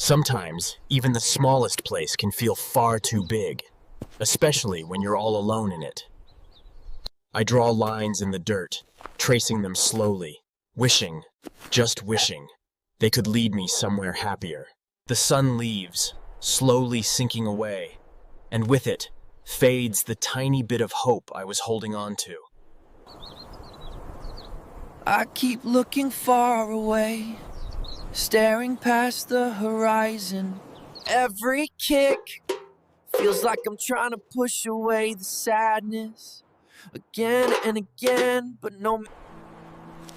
Sometimes, even the smallest place can feel far too big, especially when you're all alone in it. I draw lines in the dirt, tracing them slowly, wishing, just wishing, they could lead me somewhere happier. The sun leaves, slowly sinking away, and with it, fades the tiny bit of hope I was holding on to. I keep looking far away, staring past the horizon. Every kick feels like I'm trying to push away the sadness again and again, but no.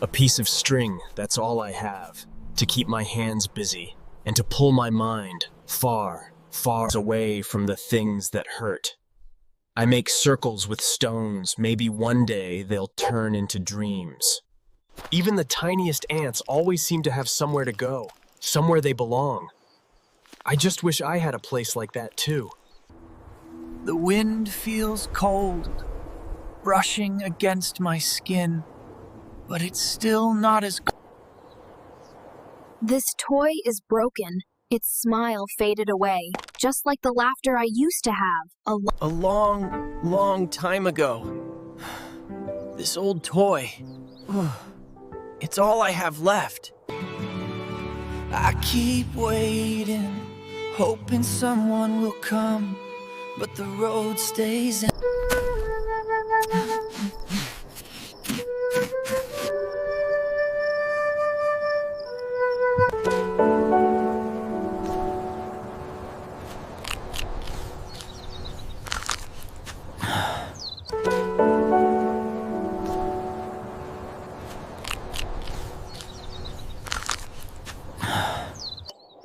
A piece of string, that's all I have, to keep my hands busy and to pull my mind far, far away from the things that hurt. I make circles with stones, maybe one day they'll turn into dreams. Even the tiniest ants always seem to have somewhere to go, somewhere they belong. I just wish I had a place like that too. The wind feels cold, brushing against my skin, but it's still not as cold. This toy is broken. Its smile faded away, just like the laughter I used to have. A long, long time ago. This old toy. It's all I have left. I keep waiting, hoping someone will come, but the road stays in.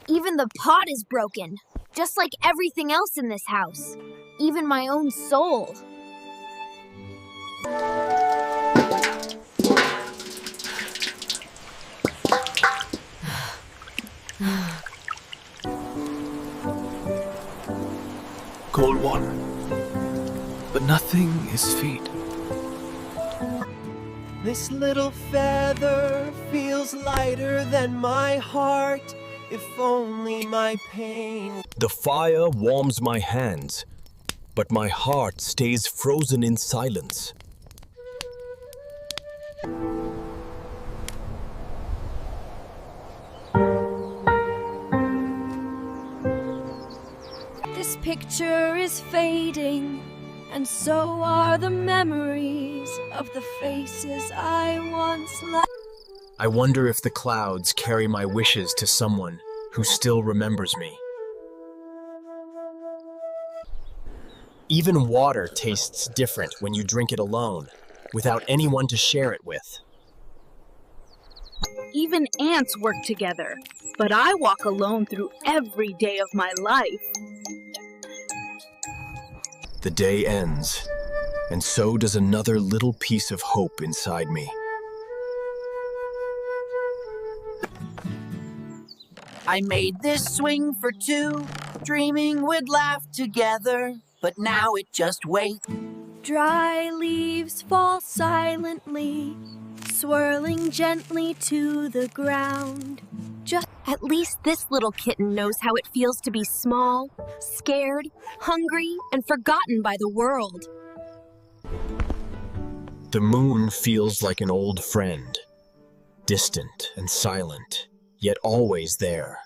Even the pot is broken, just like everything else in this house. Even my own soul. Cold water, but nothing is sweet. This little feather feels lighter than my heart. If only my pain. The fire warms my hands, but my heart stays frozen in silence. This picture is fading, and so are the memories of the faces I once loved. I wonder if the clouds carry my wishes to someone who still remembers me. Even water tastes different when you drink it alone, without anyone to share it with. Even ants work together, but I walk alone through every day of my life. The day ends, and so does another little piece of hope inside me. I made this swing for two, dreaming we'd laugh together, but now it just waits. Dry leaves fall silently, swirling gently to the ground. At least this little kitten knows how it feels to be small, scared, hungry, and forgotten by the world. The moon feels like an old friend, distant and silent, yet always there.